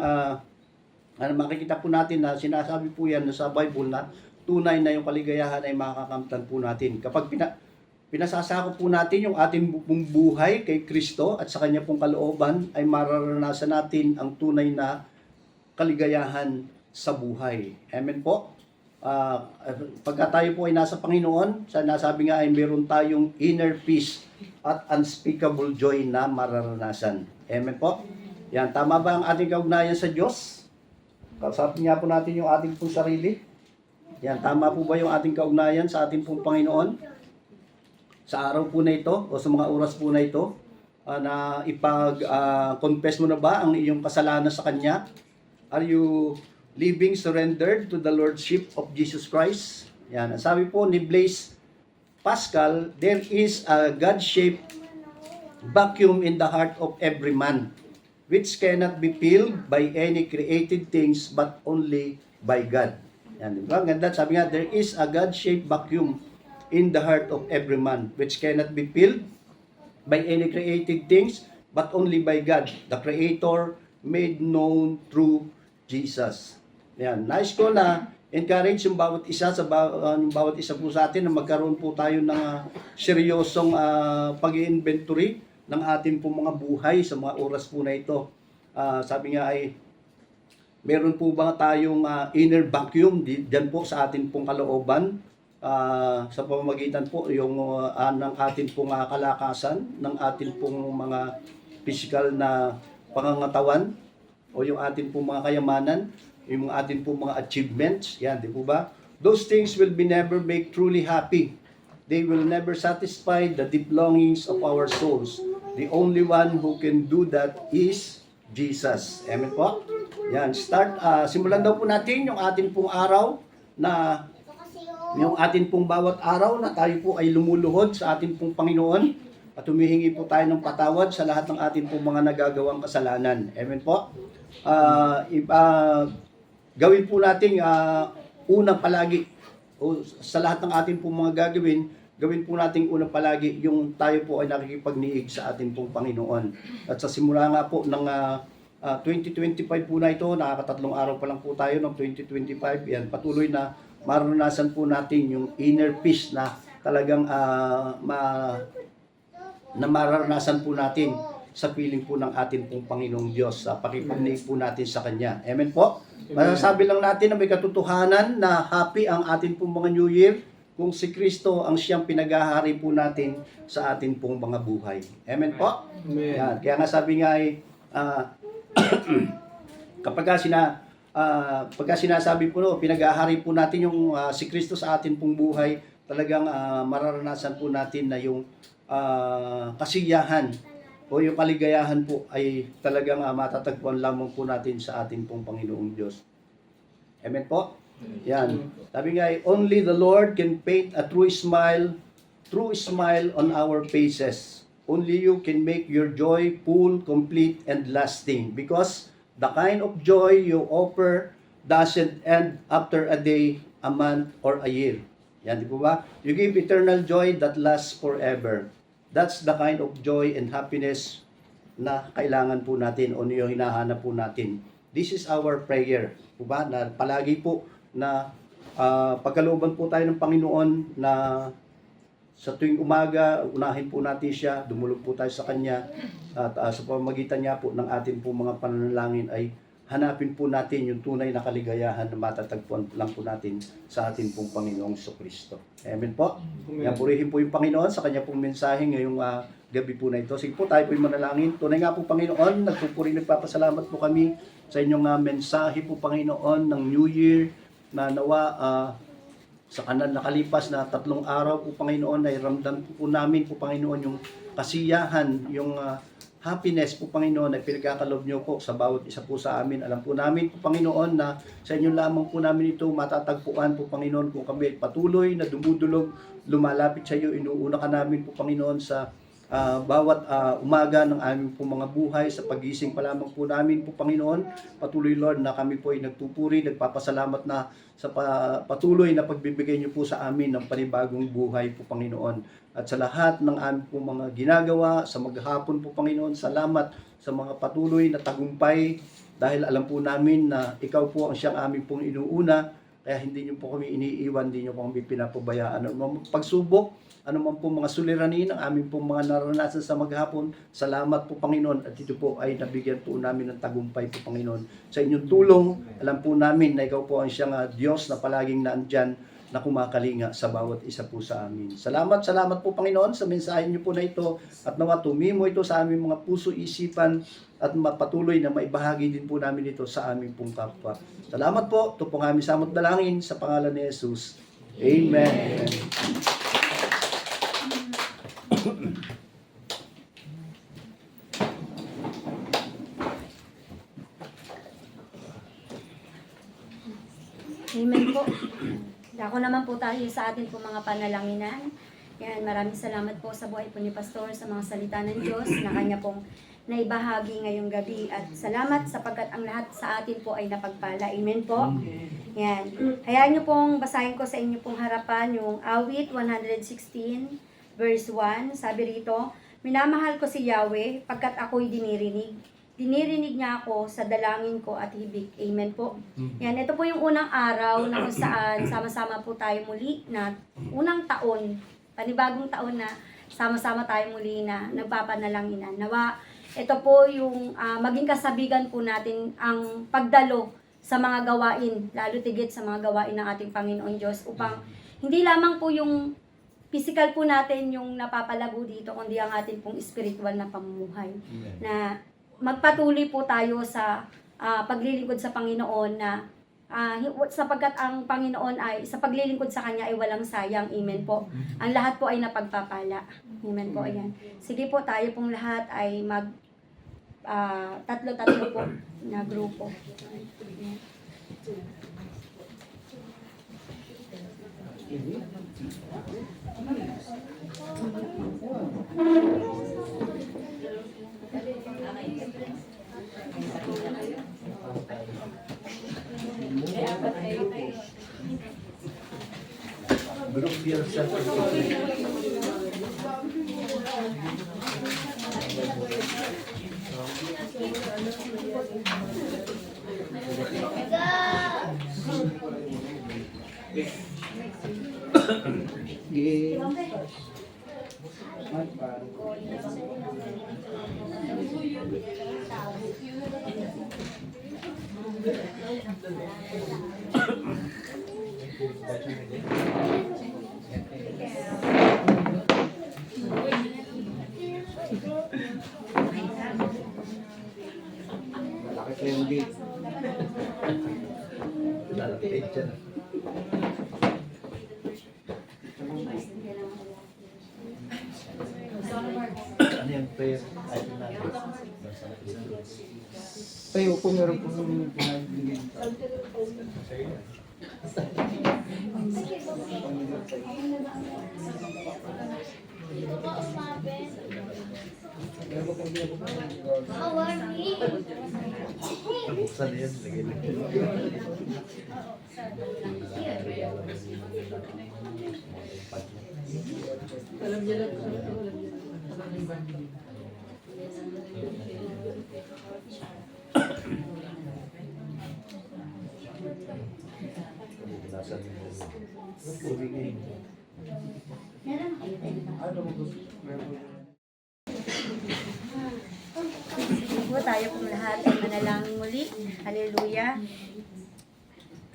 makikita po natin na sinasabi po yan sa Bible na tunay na yung kaligayahan ay makakamtan po natin. Kapag pinasasakop po natin yung ating pong buhay kay Kristo at sa Kanya pong kalooban, ay mararanasan natin ang tunay na kaligayahan sa buhay. Amen po? Pagka tayo po ay nasa Panginoon, nasabi nga ay meron tayong inner peace at unspeakable joy na mararanasan. Amen po? Yan, tama ba ang ating kaugnayan sa Diyos? Kausapin nga po natin yung ating pong sarili. Yan, tama po ba yung ating kaugnayan sa ating pong Panginoon? Sa araw po na ito o sa mga oras po na ito, na ipag-confess mo na ba ang iyong kasalanan sa Kanya? Are you living surrendered to the Lordship of Jesus Christ. Yan. Ang sabi po ni Blaise Pascal, there is a God-shaped vacuum in the heart of every man, which cannot be filled by any created things but only by God. Yan, di ba? Ganda. Sabi nga, there is a God-shaped vacuum in the heart of every man, which cannot be filled by any created things but only by God, the Creator made known through Jesus. Yan. Nais ko na encourage yung bawat isa bawat isa po sa atin na magkaroon po tayo ng seryosong pag-inventory ng ating po mga buhay sa mga oras po na ito. Sabi nga ay meron po ba tayong inner vacuum diyan po sa ating pong kalooban, sa pamamagitan po yung ng ating pong kalakasan, ng ating pong mga physical na pangangatawan o yung ating pong mga kayamanan, yung ating pong mga achievements, yan, di po ba? Those things will be never make truly happy. They will never satisfy the deep longings of our souls. The only one who can do that is Jesus. Amen po? Yan, simulan daw po natin yung ating pong araw na yung ating pong bawat araw na tayo po ay lumuluhod sa ating pong Panginoon at humihingi po tayo ng patawad sa lahat ng ating pong mga nagagawang kasalanan. Amen po? Gawin po natin unang palagi o sa lahat ng ating pong mga gawin po natin unang palagi yung tayo po ay nakikipagniig sa ating pong Panginoon. At sa simula nga po ng 2025 po na ito, nakakatatlong araw pa lang po tayo ng 2025, yan, patuloy na maranasan po natin yung inner peace na talagang na maranasan po natin sa piling po ng ating pong Panginoong Diyos sa pakipagniig po natin sa Kanya. Amen po? Masasabi lang natin na may katotohanan na happy ang ating pong mga New Year kung si Kristo ang siyang pinagahari po natin sa ating pong mga buhay. Amen po? Amen. Yan. Kaya nga sabi nga ay pagka sinasabi po pinagahari po natin yung si Kristo sa ating pong buhay, talagang mararanasan po natin na yung kasiyahan o yung kaligayahan po ay talagang matatagpuan lamang po natin sa ating pong Panginoong Diyos. Amen po? Yan. Sabi nga, only the Lord can paint a true smile on our faces. Only you can make your joy full, complete, and lasting. Because the kind of joy you offer doesn't end after a day, a month, or a year. Yan, di po ba? You give eternal joy that lasts forever. That's the kind of joy and happiness na kailangan po natin o yung hinahanap po natin. This is our prayer. Po ba? Na palagi po na pagkalooban po tayo ng Panginoon na sa tuwing umaga, unahin po natin siya, dumulog po tayo sa Kanya at sa pamamagitan niya po ng ating po mga pananalangin ay hanapin po natin yung tunay na kaligayahan na matatagpuan lang po natin sa ating pong Panginoong Kristo. Amen po? Yan, purihin po yung Panginoon sa Kanya pong mensahe ngayong gabi po na ito. Sige po, tayo po yung manalangin. Tunay nga po Panginoon, nagpapasalamat po kami sa inyong mensahe po Panginoon ng New Year na nawa sa kanan nakalipas na 3 araw po Panginoon ay ramdam po namin po Panginoon yung kasiyahan, yung happiness po Panginoon ay pinagkakalob niyo po sa bawat isa po sa amin. Alam po namin po Panginoon na sa inyo lamang po namin ito matatagpuan po Panginoon kung kami patuloy na dumudulog, lumalapit sa iyo, inuuna ka namin po Panginoon sa bawat umaga ng aming po mga buhay, sa pagising pa lamang po namin po Panginoon. Patuloy Lord na kami po ay nagpupuri, nagpapasalamat na sa patuloy na pagbibigay niyo po sa amin ng panibagong buhay po Panginoon. At sa lahat ng aming po mga ginagawa, sa maghapon po Panginoon, salamat sa mga patuloy na tagumpay dahil alam po namin na ikaw po ang siyang aming pong inuuna, kaya hindi niyo po kami iniiwan, hindi niyo po kami pinapabayaan. Ano pagsubok, ano man po mga suliranin ang aming pong mga naranasan sa maghapon, salamat po Panginoon at ito po ay nabigyan po namin ng tagumpay po Panginoon. Sa inyong tulong, alam po namin na ikaw po ang siyang Diyos na palaging naandyan na kumakalinga sa bawat isa po sa amin. Salamat po Panginoon sa mensahe niyo po na ito at nawa tumimo ito sa aming mga puso, isipan at mapatuloy na maibahagi din po namin ito sa aming pong kapwa. Salamat po. Ito po ang aming samot dalangin sa pangalan ni Jesus. Amen. po. Dako naman po tayo sa atin po mga panalanginan. Yan, maraming salamat po sa buhay po ni Pastor sa mga salita ng Diyos na kanya pong naibahagi ngayong gabi. At salamat sapagkat ang lahat sa atin po ay napagpala. Amen po. Yan. Hayaan niyo pong basahin ko sa inyo pong harapan yung awit 116 verse 1. Sabi rito, minamahal ko si Yahweh pagkat ako'y dinirinig. Dinirinig niya ako sa dalangin ko at hibik. Amen po. Yan, ito po yung unang araw na kung saan sama-sama po tayo muli na unang taon, panibagong taon na sama-sama tayo muli na nagpapanalanginan. Nawa, ito po yung maging kasabigan po natin ang pagdalo sa mga gawain, lalo tigit sa mga gawain ng ating Panginoon Diyos upang hindi lamang po yung physical po natin yung napapalago dito, kundi ang ating pong spiritual na pamumuhay. Na magpatuloy po tayo sa paglilingkod sa Panginoon na sapagkat ang Panginoon ay sa paglilingkod sa Kanya ay walang sayang. Amen po. Ang lahat po ay napagpapala. Amen po. Ayan. Sige po, tayo pong lahat ay mag tatlo-tatlo po na grupo. Ayan. Group yourself. Malaki pa yung gate. Lalapit dyan. Ano yung prayer? Ay, Tayo po, meron po yung pinag-ingin. buksan yan. Lagay. Po, tayo pong lahat ay manalangin muli. Hallelujah.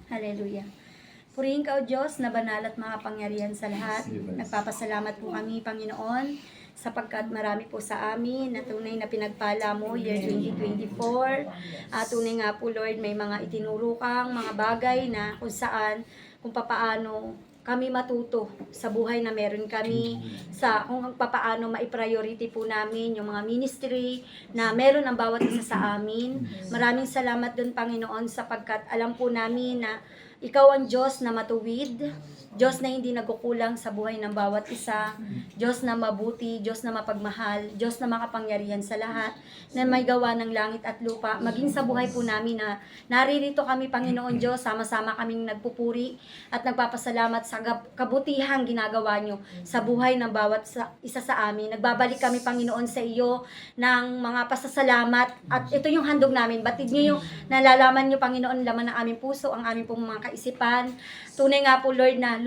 Hallelujah. Purihin ka, O Diyos, na banal at makapangyarihan sa lahat. Nagpapasalamat po kami, Panginoon, sapagkat marami po sa amin na tunay na pinagpala mo year 2024. At tunay nga po, Lord, may mga itinuro kang mga bagay na kung saan, kung papaano kami matuto sa buhay na meron kami, sa kung papaano mai-priority po namin yung mga ministry na meron ang bawat isa sa amin. Maraming salamat doon, Panginoon, sapagkat alam po namin na ikaw ang Diyos na matuwid, Diyos na hindi nagkukulang sa buhay ng bawat isa, Diyos na mabuti, Diyos na mapagmahal, Diyos na makapangyarihan sa lahat, na may gawa ng langit at lupa, maging sa buhay po namin na naririto kami, Panginoon Diyos, sama-sama kaming nagpupuri at nagpapasalamat sa kabutihang ginagawa nyo sa buhay ng bawat isa sa amin. Nagbabalik kami, Panginoon, sa iyo ng mga pasasalamat at ito yung handog namin. Batid nyo yung nalalaman nyo, Panginoon, laman ng aming puso, ang aming pong mga kaisipan. Tunay nga po, Lord, na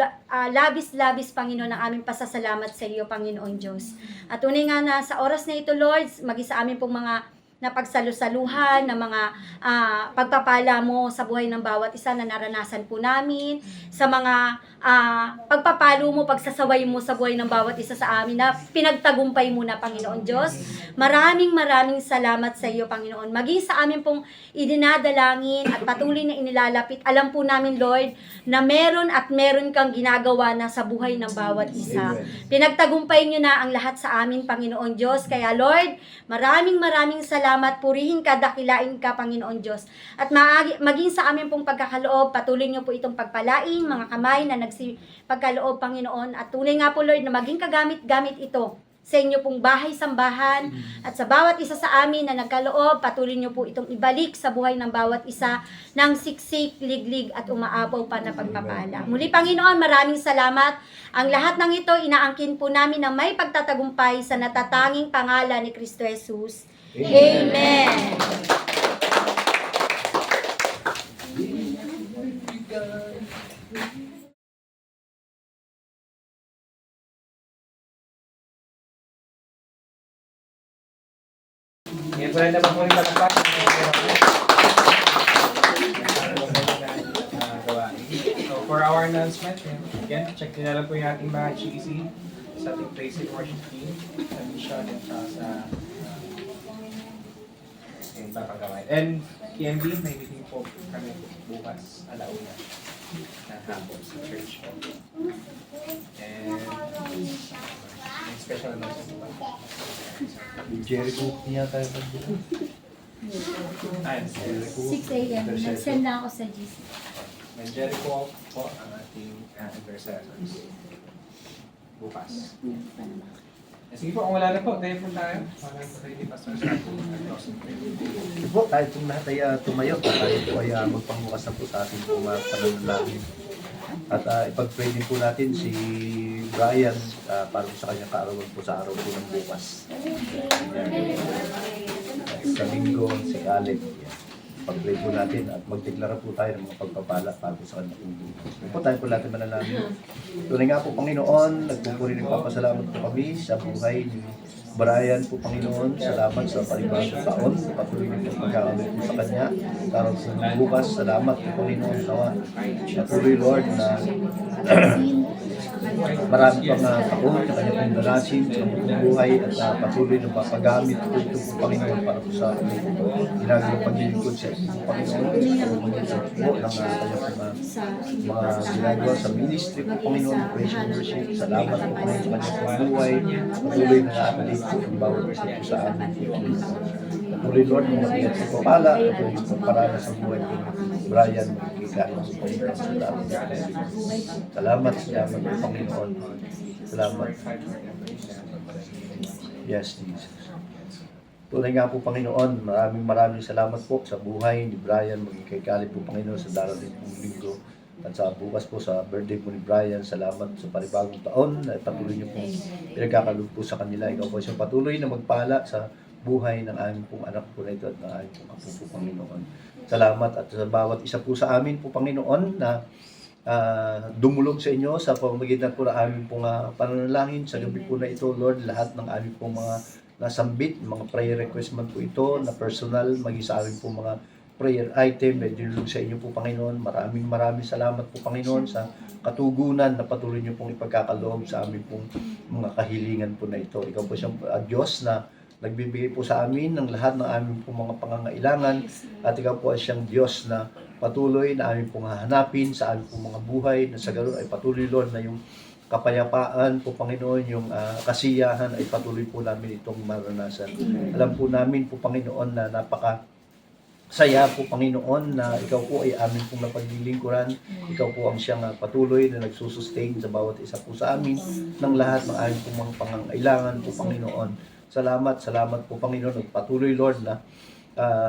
labis-labis, Panginoon, ang aming pasasalamat sa iyo, Panginoon Diyos. At tunay nga na sa oras na ito, Lord, maging sa aming pong mga napagsalusaluhan, na mga pagpapala mo sa buhay ng bawat isa na naranasan po namin, sa mga pagpapalo mo, pagsasaway mo sa buhay ng bawat isa sa amin na pinagtagumpay mo na, Panginoon Diyos. Maraming salamat sa iyo, Panginoon. Maging sa amin pong idinadalangin at patuloy na inilalapit, alam po namin, Lord, na meron kang ginagawa na sa buhay ng bawat isa. Pinagtagumpay nyo na ang lahat sa amin, Panginoon Diyos. Kaya, Lord, maraming salamat salamat, purihin ka, dakilain ka, Panginoon Diyos. At maging sa amin pong pagkakaloob, patuloy niyo po itong pagpalain, mga kamay na pagkaloob, Panginoon. At tunay nga po, Lord, na maging kagamit-gamit ito sa inyo pong bahay-sambahan at sa bawat isa sa amin na nagkaloob, patuloy niyo po itong ibalik sa buhay ng bawat isa ng siksik, liglig at umaapaw pa na pagpapala. Muli, Panginoon, maraming salamat. Ang lahat ng ito, inaangkin po namin na may pagtatagumpay sa natatanging pangalan ni Kristo Jesus. Amen. Yan, wala naman po rin matapos. So, for our announcement, again, check nyo na lang po yung ating mga cheesy sa ating praise and worship team, sa mission, at sa yung papagawain. And KMB, may meeting po kami bukas, alauna, na hapon sa church. And may special announcement po. Jericho niya tayo dito. Ayun, 6 a.m. Nag-send na ako sa GC. may Jericho po ang ating intercessors. Bukas. Sige po, kung wala na po, tayo po tayo. Para ready pastor sa ating closing prayer. Po, tayo pong lahat ay tumayo at tayo po ay magpangbukas na po sa ating pong pananalangin. At ipag-pray din po natin si Brian para po sa kanyang kaarawan po sa araw po ng bukas. Yan. Sa linggo, si Alec. Pag-pray po natin at magdeklara po tayo ng mga pagpapala para po sa kanyang bukas. Po tayo po lahat manalangin. Tunay nga po, Panginoon, nagpupuri ng papasalamat po kami sa buhay ni Brian po, Panginoon. Salamat sa panibagong taon. Patuloy niyo po pagkakamit po sa kanya. Karoon sa mga bukas. Salamat po, Panginoon. Patuloy, Lord, na marami pang taon sa kanya pong dalasin, sa kanyang buhay at patuloy na papagamit po ito po, Panginoon, para po sa ginagawang paglilingkod sa ito po, Panginoon. Sa po ng kanyang mga ginagawa sa ministry po, Panginoon, praise and worship. Salamat po, Panginoon, sa kanyang pong buhay. Patuloy na natin po ang bawat isa po sa amin po. Patuloy, Lord, mga pinag sa papala, patuloy sa parana sa buhay po Brian, magkikain po po sa salamat. Salamat, salamat po, Panginoon. Salamat. Yes, Jesus. Tunay nga po, Panginoon, maraming salamat po sa buhay ni Brian, maging kay Kali po, Panginoon, sa darating pong linggo. At sa bukas po sa birthday po ni Brian, salamat sa panibagong taon na patuloy niyo po pinagkakalog po sa kanila. Ikaw po siyang patuloy na magpala sa buhay ng aming pong anak po na ito at ng aming pong apo po, Panginoon. Salamat at sa bawat isa po sa amin po, Panginoon, na dumulog sa inyo sa pamamagitan po ng aming pong pananalangin sa gabi po na ito, Lord. Lahat ng aming pong mga nasambit, mga prayer request man po ito na personal, maging sa aming pong mga prayer item, medyo sa inyo po, Panginoon. Maraming salamat po, Panginoon, sa katugunan na patuloy niyo pong ipagkakaloob sa aming pong mga kahilingan po na ito. Ikaw po siyang Diyos na nagbibigay po sa amin ng lahat ng aming pong mga pangangailangan at ikaw po ay siyang Diyos na patuloy na aming pong hahanapin sa aming pong mga buhay na sa ganoon ay patuloy, Lord, na yung kapayapaan po, Panginoon, yung kasiyahan ay patuloy po namin itong maranasan. Alam po namin po, Panginoon, na saya po, Panginoon, na ikaw po ay amin pong napaglilingkuran. Ikaw po ang siyang patuloy na nagsusustain sa bawat isa po sa amin ng lahat ng aming pong mga pangangailangan po, Panginoon. Salamat po, Panginoon. Patuloy, Lord, na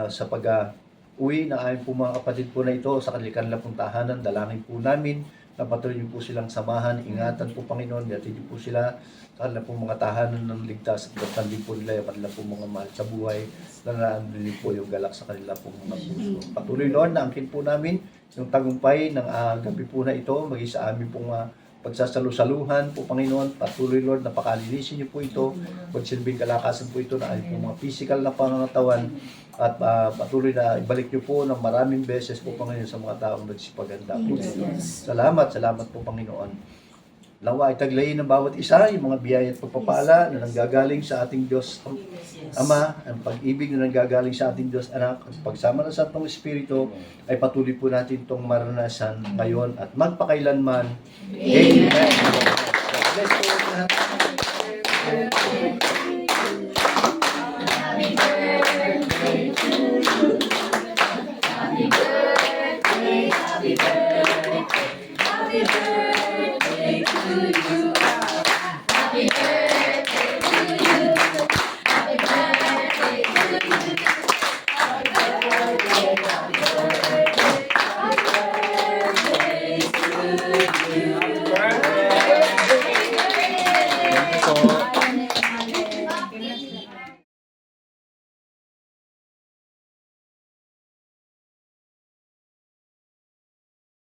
sa pag-uwi ng aming pong mga kapatid po na ito sa kanilang pong tahanan, dalangin po namin na patuloy niyo po silang samahan, ingatan po, Panginoon, yatid niyo po sila sa kanilang pong mga tahanan ng ligtas at datandin po nila yung kanilang pong mga mahal sa buhay na naandun po yung galak sa kanilang pong mga puso. Patuloy, Lord, na angkin po namin yung tagumpay ng gabi po na ito, maging sa amin pong pagsasalusaluhan po, Panginoon. Patuloy, Lord, na pakalinisin niyo po ito, magsilbing kalakasan po ito na aming pong mga physical na pangangatawan at patuloy na ibalik niyo po ng maraming beses po, Panginoon, sa mga taong nagsipaganda po. Salamat po, Panginoon. Nawa ay taglayin ng bawat isa yung mga biyaya at pagpapala na nanggagaling sa ating Diyos Ama, ang pag-ibig na nanggagaling sa ating Diyos Anak, at pagsama ng Santong Espiritu ay patuloy po natin itong maranasan ngayon at magpakailanman. Amen. Bless you.